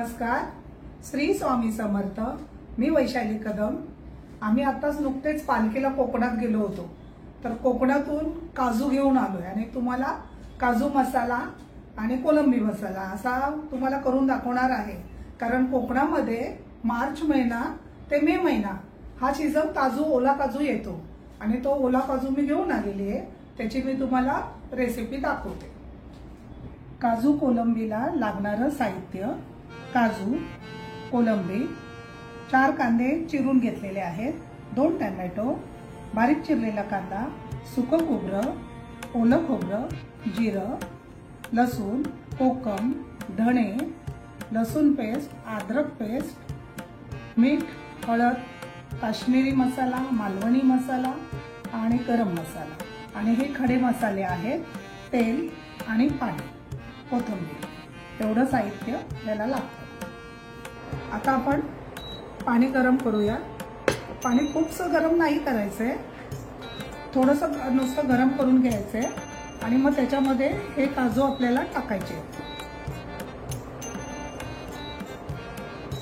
नमस्कार. श्री स्वामी समर्थ. मी वैशाली कदम. आम्ही आताच नुकतेच पालखीला कोकणात गेलो होतो. तर कोकणातून काजू घेऊन आलोय आणि तुम्हाला काजू मसाला आणि कोलंबी मसाला असा तुम्हाला करून दाखवणार आहे. कारण कोकणामध्ये मार्च महिना ते मे महिना हा सीझन काजू ओला काजू येतो आणि तो ओला काजू मी घेऊन आलेली आहे. त्याची मी तुम्हाला रेसिपी दाखवते. काजू कोलंबीला लागणारं साहित्य: काजू, कोलंबी, 4 कांदे चिरून घेतलेले आहेत, 2 टोमॅटो, बारीक चिरलेला कांदा, सुकं खोबरं, ओलं खोबरं, जिरं, लसूण, कोकम, धणे, लसूण पेस्ट, अद्रक पेस्ट, मीठ, हळद, काश्मीरी मसाला, मालवणी मसाला आणि गरम मसाला आणि हे खडे मसाले आहेत, तेल आणि पाणी, कोथिंबीर. एवढं साहित्य याला लागतं. आता आपण पाणी गरम करूया. पाणी खूपसं गरम नाही करायचंय, थोडंसं नुसतं गरम करून घ्यायचंय आणि मग त्याच्यामध्ये हे काजू आपल्याला टाकायचे.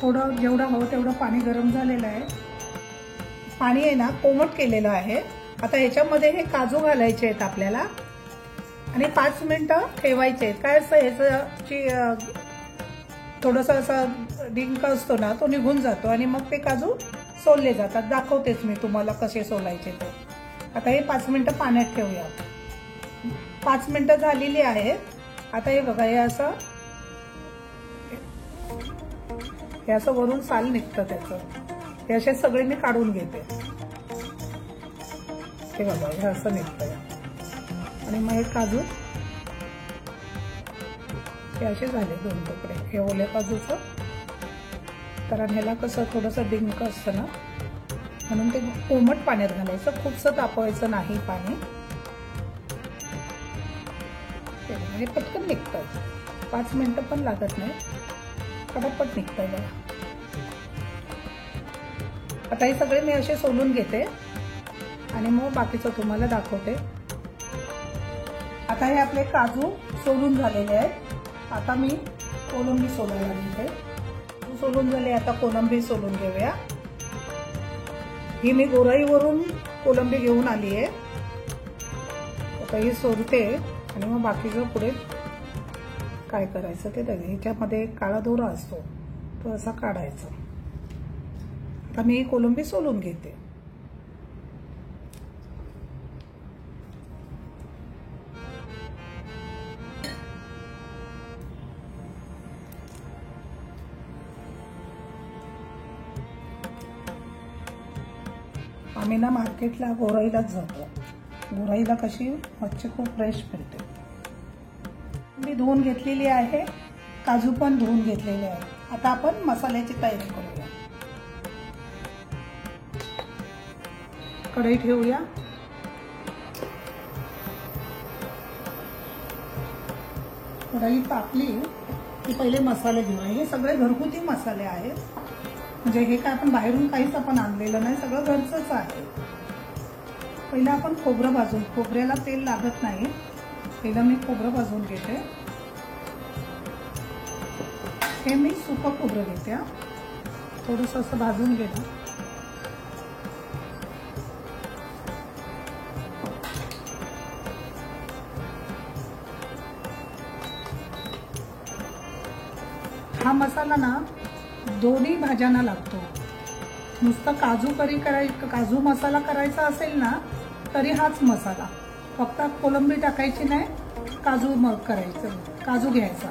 थोडं जेवढं हवं तेवढं पाणी गरम झालेलं आहे. पाणी आहे ना कोमट केलेलं आहे. आता याच्यामध्ये हे काजू घालायचे आहेत आपल्याला आणि 5 मिनिटं ठेवायचे आहेत. काय असं ह्याचं थोडंसं असं डिंक असतो ना तो निघून जातो आणि मग ते काजू सोलले जातात. दाखवतेच मी तुम्हाला कसे सोलायचे ते. आता हे 5 मिनिटं पाण्यात ठेवूया. 5 मिनिटं झालेली आहेत. आता हे बघा, हे असं वरून साल निघतं त्याचं. हे असे सगळे मी काढून घेते. हे बघा, हे असं निघतं आणि मग हे काजू हे असे झाले 2 तुकडे हे ओल्या काजूचं. कारण ह्याला कसं थोडंसं डिंक असतं ना, म्हणून ते कोमट पाण्यात घालायचं, खूपसं तापवायचं नाही पाणी. हे पटकन निघतात, 5 मिनिटं पण लागत नाही, पटापट निघतंय बघा. आता हे सगळे मी असे सोलून घेते आणि मग बाकीचं तुम्हाला दाखवते. आता हे आपले काजू सोलून झालेले आहेत. आता मी कोलंबी सोलायला घेते. सोलून झाले, आता कोलंबी सोलून घेऊया. ही मी गोराईवरून कोलंबी घेऊन आली आहे. आता ही सोलते आणि मग बाकीचं पुढे काय करायचं ते बघा. ह्याच्यामध्ये काळा दोरा असतो तो असा काढायचा. आता मी ही कोलंबी सोलून घेते. आम्ही ना मार्केटला गोराईलाच जातो. गोराईला कशी मच्छी खूप फ्रेश मिळते. मी धुवून घेतलेली आहे, काजू पण धुवून घेतलेले आहे. आता आपण मसाल्याची तयारी करूया. कढई ठेवूया. कढई तापली की पहिले मसाले घेऊया. हे सगळे घरगुती मसाले आहेत, म्हणजे हे काय आपण बाहेरून काहीच आपण आणलेलं नाही, सगळं घरचंच आहे. पहिलं आपण खोबरं भाजून, खोबऱ्याला तेल लागत नाही, पहिलं मी खोबरं भाजून घेते. हे मी सुकं खोबरं घेते. थोडंसं असं भाजून घेते. हा मसाला ना दोन्ही भाज्यांना लागतो. नुसतं काजू करी काजू मसाला करायचा असेल ना तरी हाच मसाला, फक्त कोलंबी टाकायची नाही, काजू मग करायचं, काजू घ्यायचा,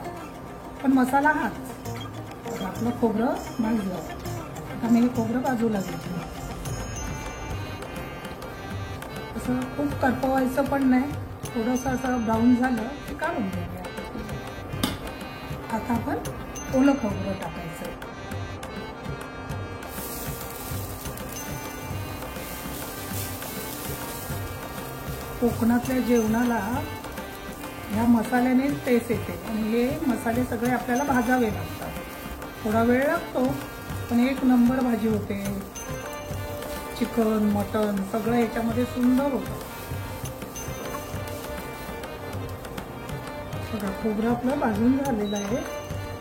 पण मसाला हाच. आपलं खोबरं भाजलं. आता मी खोबरं बाजूला घेतलं. असं खूप करपवायचं पण नाही, थोडंसं असं ब्राऊन झालं की काढून घेऊया. आता आपण ओलं खोबरं टाकायचं. कोकणातल्या जेवणाला ह्या मसाल्याने टेस्ट येते आणि हे मसाले सगळे आपल्याला भाजावे लागतात. थोडा वेळ लागतो पण एक नंबर भाजी होते. चिकन, मटन सगळं याच्यामध्ये सुंदर होतं. बघा, खोबरं आपलं भाजून झालेलं आहे.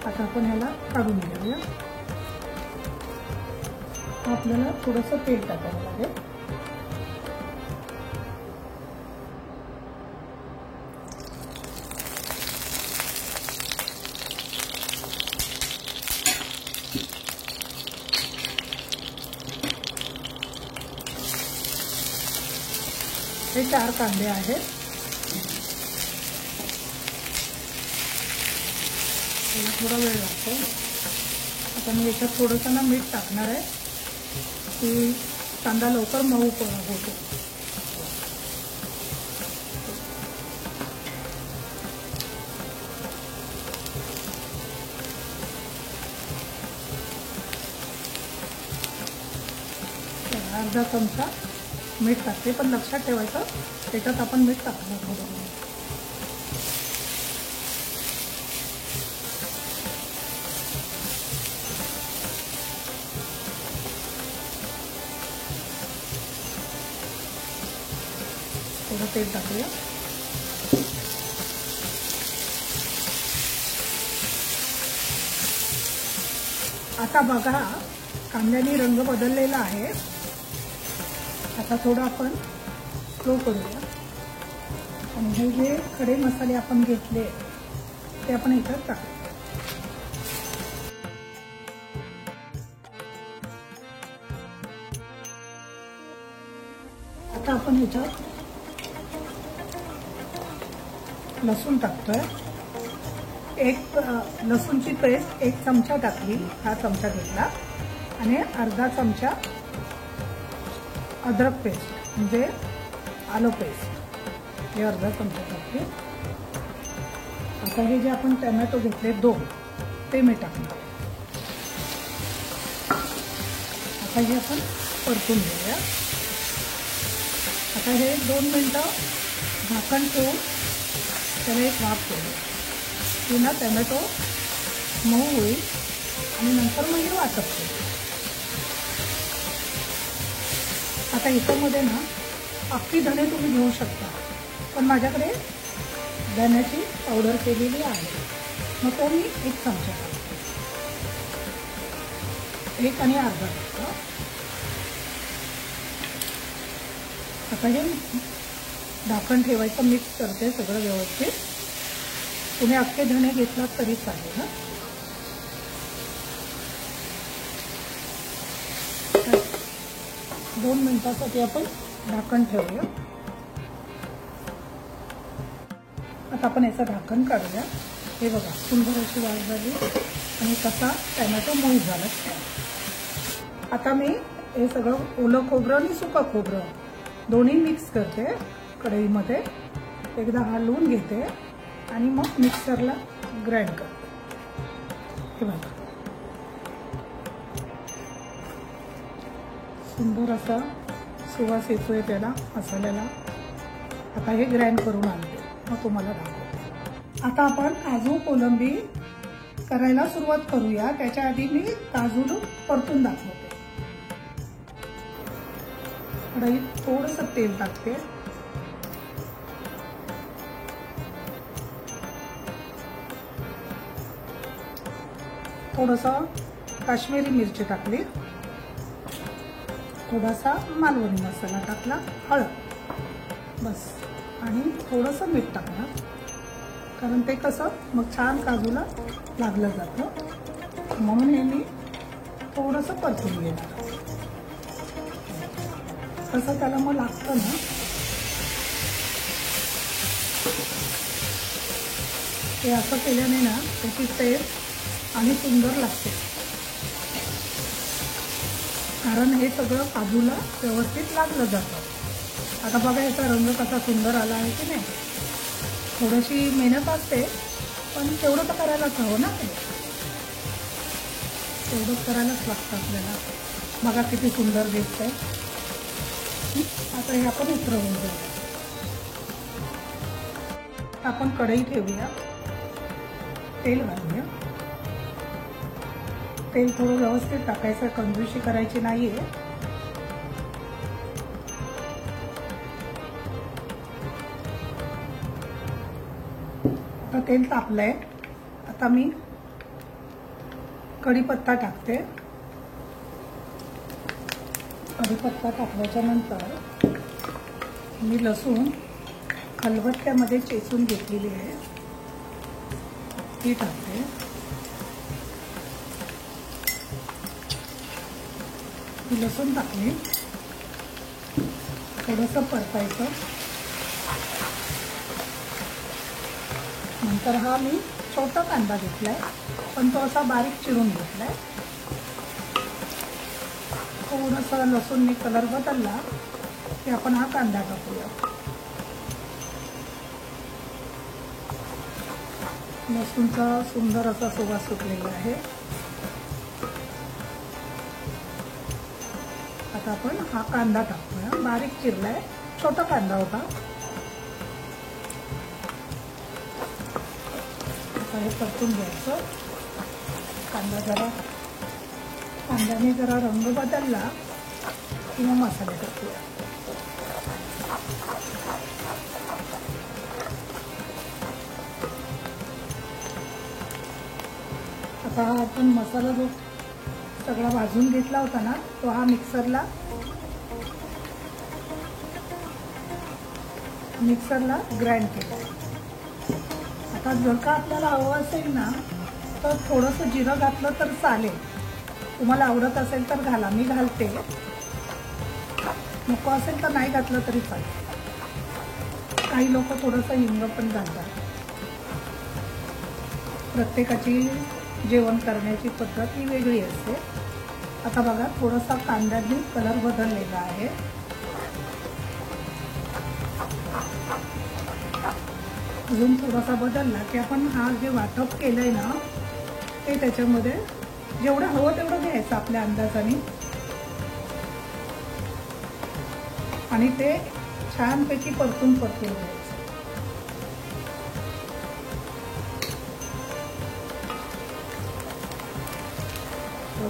आता आपण ह्याला काढून घेऊया. आपल्याला थोडंसं तेल टाकावं लागेल. हे 4 कांदे आहेत. थोडा वेळ लागतो. आता मी याच्यात थोडंसं ना मीठ टाकणार आहे की कांदा लवकर मऊ होतो. अर्धा चमचा मीठ टाकते, पण लक्षात ठेवायचं त्याच्यात आपण मीठ टाकणार थोडं. थोडं तेल टाकूया. आता बघा कांद्याने रंग बदललेला आहे. आता थोडं आपण स्लो करूया आणि हे जे खडे मसाले आपण घेतले ते आपण ह्याच्यात टाकू. आता आपण ह्याच्यात लसूण टाकतोय. एक लसूणची पेस्ट 1 चमचा टाकली, हा चमचा घेतला, आणि अर्धा चमचा अद्रक पेस्ट म्हणजे आलं पेस्ट हे अर्धा चमचा टाकली. आता हे जे आपण टोमॅटो घेतले 2 ते मी टाकणार. आता हे आपण परतून घेऊया. आता हे 2 मिनटं झाकण ठेवून त्याला एक वाफ करूया की ना टोमॅटो मऊ होईल आणि नंतर मग हे वाटप करू. आता ह्याच्यामध्ये ना अख्खी धणे तुम्ही घेऊ शकता, पण माझ्याकडे धण्याची पावडर केलेली आहे, मग तो मी 1 चमचा टाकते. 1 आणि अर्धा चमचा. आता हे झाकण ठेवायचं, मिक्स करते सगळं व्यवस्थित. तुम्ही अख्खे धणे घेतलात तरी चालेल ना. 2 मिनिटासाठी आपण झाकण ठेवूया. आता आपण याचं झाकण काढूया. हे बघा सुंदर अशी वाढ झाली आणि कसा टोमॅटो मऊ झाला. आता मी हे सगळं ओलं खोबरं आणि सुकं खोबरं दोन्ही मिक्स करते कढईमध्ये. एकदा हलवून घेते आणि मग मिक्सरला ग्राइंड करते. हे बघा सुंदर असा सुवास येतोय त्याला मसाल्याला. आता हे ग्राइंड करून आणते, मग तुम्हाला दाखवते. आता आपण काजू कोलंबी करायला सुरुवात करूया. त्याच्या आधी मी काजू परतून दाखवते. कढईत थोडंसं तेल टाकते. थोडंसं काश्मीरी मिरची टाकली, थोडासा मालवणी मसाला टाकला, हळद बस, आणि थोडंसं मीठ टाकणार, कारण ते कसं मग छान काजूला लागलं जातं. म्हणून हे मी थोडंसं परतून घेणार. कसं त्याला मग लागतं ना. ते असं केल्याने ना त्याची टेस्ट आणि सुंदर लागते, कारण हे सगळं काजूला व्यवस्थित लागलं जातं. आता बघा याचा रंग कसा सुंदर आला आहे की नाही. थोडीशी मेहनत असते, पण तेवढं तर करायलाच हवं ना. तेवढंच करायलाच लागतं आपल्याला. बघा किती सुंदर दिसतंय. आता हे आपण उतरवून घेऊया. आपण कढई ठेवूया, तेल घालूया. तेल थोडं व्यवस्थित टाकायचं, कंजूसी करायची नाहीये. आता तेल तापलंय. आता मी कढीपत्ता टाकते. कढीपत्ता टाकल्याच्या नंतर मी लसूण खलबत्त्यामध्ये चेचून घेतलेली आहे ती टाकते. ही लसूण टाकली, थोडंसं परतायचं. नंतर हा मी छोटा कांदा घेतलाय, पण तो असा बारीक चिरून घेतलाय. थोडंसं लसूणनी कलर बदलला की आपण हा कांदा टाकूया. लसूणचा सुंदर असा सुवास सुटलेला आहे. आता आपण हा कांदा टाकूया. बारीक चिरलाय, छोटा कांदा होता. आता हे परतून घ्यायचं. कांद्याने जरा रंग बदलला की मग मसाले टाकूया. आता हा आपण मसाला जो सगळा भाजून घेतला होता ना, तो हा मिक्सरला ग्राइंड केला. आता जर का आपल्याला हवं असेल ना तर थोडंसं जिरं घातलं तर चालेल. तुम्हाला आवडत असेल तर घाला, मी घालते. नको असेल तर नाही घातलं तरी चालेल. काही लोक थोडंसं हिंग पण घालतात. प्रत्येकाची जेवण करण्याची पद्धत ही वेगळी असते. आता बघा, थोडासा कांद्याने कलर बदललेला आहे. अजून थोडासा बदलला की आपण हा जे वाटप केलंय ना ते त्याच्यामध्ये जेवढं हवं तेवढं घ्यायचं आपल्या अंदाजाने आणि ते छानपैकी परतून घ्यायचं.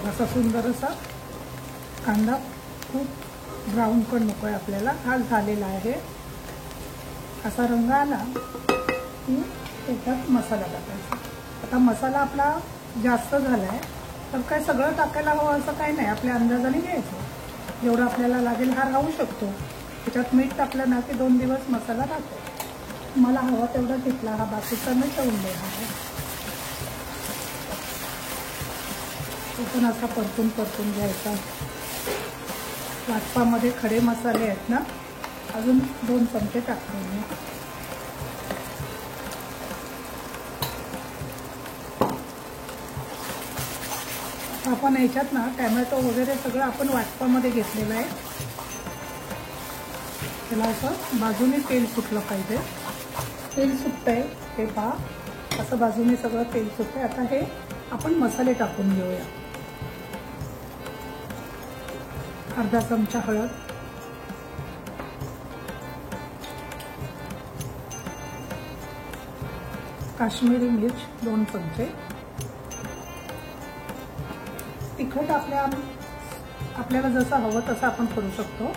असा सुंदर असा कांदा, खूप ब्राऊन पण नको आहे आपल्याला. हा झालेला आहे. असा रंग आला की त्याच्यात मसाला टाकायचा. आता मसाला आपला जास्त झालाय तर काय सगळं टाकायला हवं असं काही नाही. आपल्या अंदाजाने घ्यायचं, जेवढं आपल्याला लागेल हा राहू शकतो. त्याच्यात मीठ टाकलं ना की 2 दिवस मसाला राहतो. मला हवा तेवढा घेतला. हा बाकीचा मी ठेवून देणार आहे. पण असा परतून घ्यायचा. वाटपामध्ये खडे मसाले आहेत ना, अजून 2 चमचे टाकले मी. आपण याच्यात ना टॅमॅटो वगैरे सगळं आपण वाटपामध्ये घेतलेलं आहे. त्याला असं बाजूने तेल सुटलं पाहिजे. तेल सुटतंय हे पहा, असं बाजूने सगळं तेल सुटतंय. आता हे आपण मसाले टाकून घेऊया. अर्धा चमचा हळद, काश्मीरी मिर्च 2 चमचे, तिखट आपल्याला जसं हवं तसं आपण करू शकतो.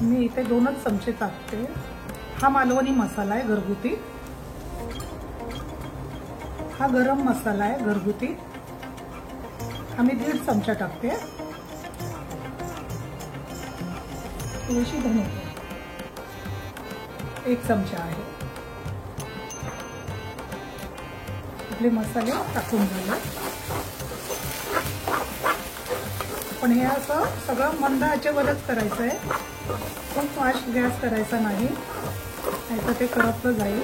मी इथे 2च चमचे टाकते. हा मालवणी मसाला आहे घरगुती. हा गरम मसाला आहे घरगुती. हा मी 1.5 चमचा टाकते. थोडीशी धने 1 चमचा आहे. आपले मसाले टाकून झाले. पण हे असं सगळं मंद आचेवरच करायचं आहे. खूप फास्ट गॅस करायचा नाही, नाहीतर ते करपलं जाईल.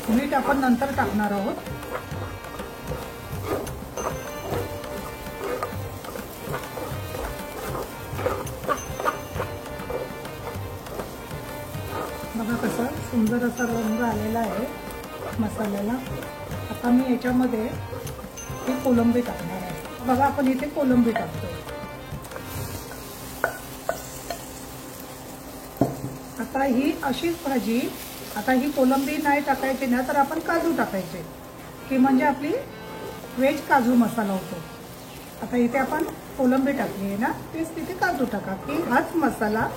मीठ आपण नंतर टाकणार आहोत. बघा कसा सुंदर असा रंग आलेला आहे मसाल्याला. आता मी याच्यामध्ये ही कोलंबी टाकणार आहे. बघा, आपण इथे कोलंबी टाकतो. आता ही अशीच भाजी, आता ही कोलंबी नाही टाकायची ना तर आपण काजू टाकायचे की म्हणजे आपली व्हेज काजू मसाला होतो. आता इथे आपण कोलंबी टाकली आहे ना, तेच तिथे काजू टाका की हाच मसाला.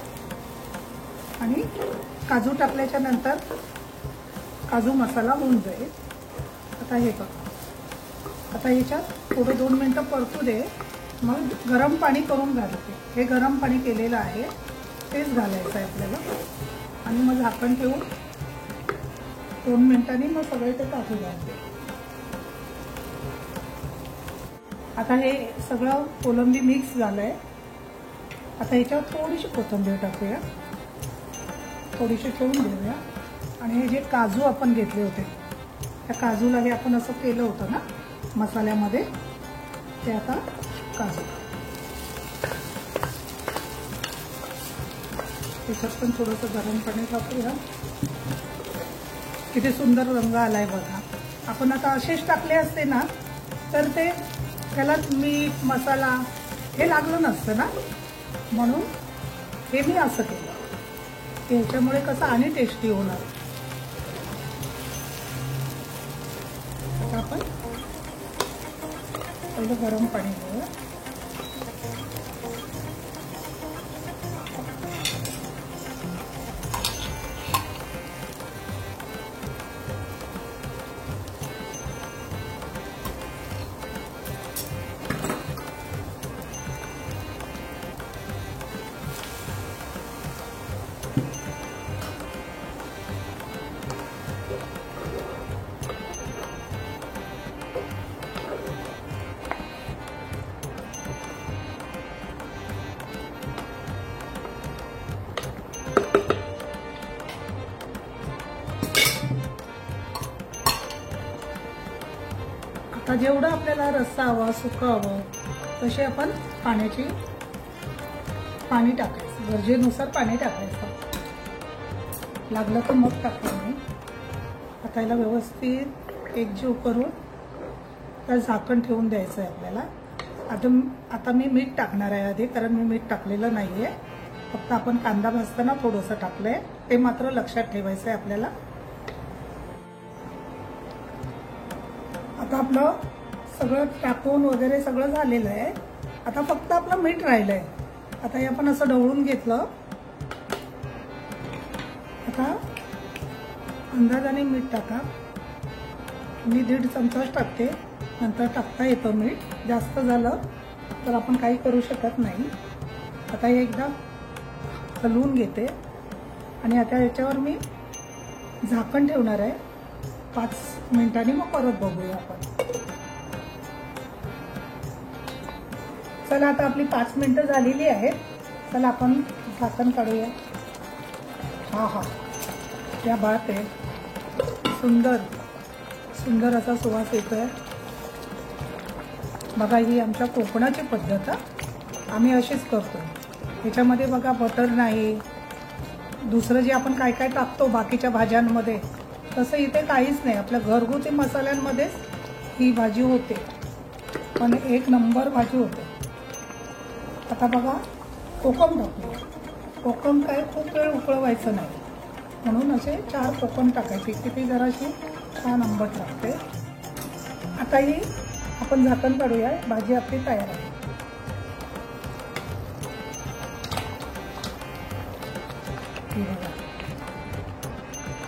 आणि काजू टाकल्याच्या नंतर काजू मसाला होऊन जाईल। आता हे बघ, आता ह्याच्यात थोडं 2 मिनिटं परतू दे, मग गरम पाणी करून घालते। हे गरम पाणी केलेलं आहे तेच घालायचं आहे आपल्याला आणि मग झाकण ठेवून 2 मिनिटांनी मग सगळे ते टाकू घालते। आता हे सगळं कोलंबी मिक्स झालंय। आता ह्याच्यावर थोडीशी कोथिंबीर टाकूया, थोडीशी ठेवून देऊया आणि हे जे काजू आपण घेतले होते त्या काजूला हे आपण असं केलं होतं ना मसाल्यामध्ये, ते आता काजू त्याच्यात पण थोडंसं गरम पाणी टाकूया। किती सुंदर रंग आलाय बघा। आपण आता असेच टाकले असते ना तर ते त्याला मीठ मसाला हे लागलं नसतं ना, म्हणून हे मी असं केलं, ह्याच्यामुळे कसं आणि टेस्टी होणार। आता आपण पहिलं गरम पाणी घेऊया। आता जेवढं आपल्याला रस्सा हवा सुकं हवं तसे आपण पाणी टाकायचं, गरजेनुसार पाणी टाकायचं, लागलं तर मग टाकलं मी। आता याला व्यवस्थित एकजीव करून तर झाकण ठेवून द्यायचं आहे आपल्याला। आता मी मीठ टाकणार आहे आधी, कारण मी मीठ टाकलेलं नाहीये, फक्त आपण कांदा भाजताना थोडंसं टाकलंय, ते मात्र लक्षात ठेवायचं आहे आपल्याला। आता आपलं सगळं टाकून वगैरे सगळं झालेलं आहे, आता फक्त आपलं मीठ राहिलंय। आता हे आपण असं ढवळून घेतलं, आता अंदाजाने मीठ टाका, मी 1.5 चमचाच टाकते, नंतर टाकता येतं मीठ, जास्त झालं तर आपण काही करू शकत नाही। आता हे एकदा हलवून घेते आणि आता याच्यावर मी झाकण ठेवणार आहे 5 मिनिटांनी, मग परत बघूया आपण। चला आता आपली 5 मिनिटं झालेली आहेत, चला आपण झाकण काढूया। हा हा, क्या बात आहे, सुंदर सुंदर असा सुवास येतोय बघा। ही आमच्या कोकणाची पद्धत, आम्ही अशीच करतो। ह्याच्यामध्ये बघा बटर नाही, दुसरं जे आपण काय काय टाकतो बाकीच्या भाज्यांमध्ये तसं इथे काहीच नाही, आपल्या घरगुती मसाल्यांमध्येच ही भाजी होते, पण एक नंबर भाजी होते। आता बघा कोकम टाकू, कोकम काय खूप वेळ उकळवायचं नाही, म्हणून असे 4 कोकम टाकायचे, किती जराशी छान आंबट लागते। आता ही आपण झाकण काढूया, भाजी आपली तयार आहे।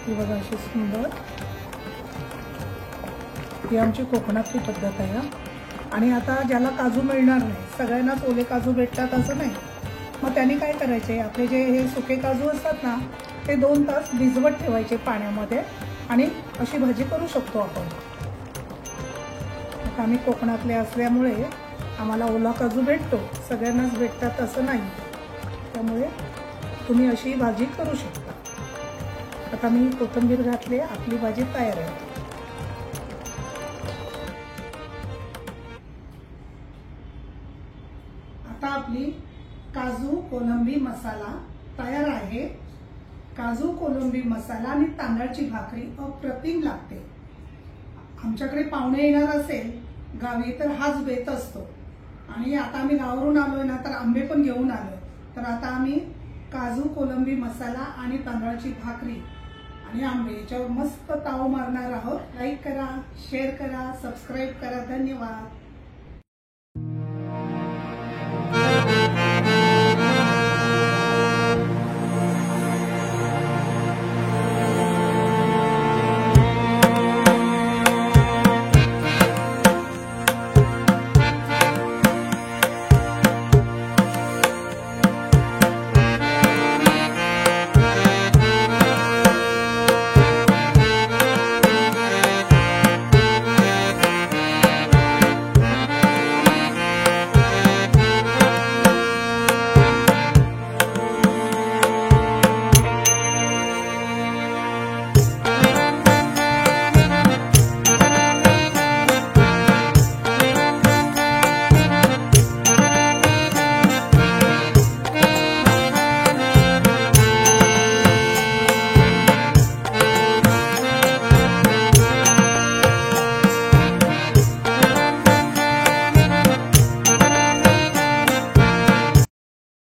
ही बघा अशी सुंदर, ही आमची कोकणातली पद्धत आहे। आणि आता ज्याला काजू मिळणार नाही, सगळ्यांनाच ओले काजू भेटतात असं नाही, मग त्यांनी काय करायचे, आपले जे हे सुके काजू असतात ना ते 2 तास भिजवत ठेवायचे पाण्यामध्ये आणि अशी भाजी करू शकतो आपण। आता आम्ही कोकणातले असल्यामुळे आम्हाला ओला काजू भेटतो, सगळ्यांनाच भेटतात असं नाही, त्यामुळे तुम्ही अशी भाजी करू शकता। आता मी कोथिंबीर घातली, आपली भाजी तयार आहे। आता आपली काजू कोलंबी मसाला तयार आहे। काजू कोलंबी मसाला आणि तांदळाची भाकरी अप्रतिम लागते। आमच्याकडे पाहुणे येणार असेल गावी तर हाच बेत असतो। आणि आता आम्ही गावावरून आलोय ना, तर आंबे पण घेऊन आलोय, तर आता आम्ही काजू कोलंबी मसाला आणि तांदळाची भाकरी आणि आंबे याच्यावर मस्त ताव मारणार आहोत। लाईक करा, शेअर करा, सबस्क्राईब करा, धन्यवाद।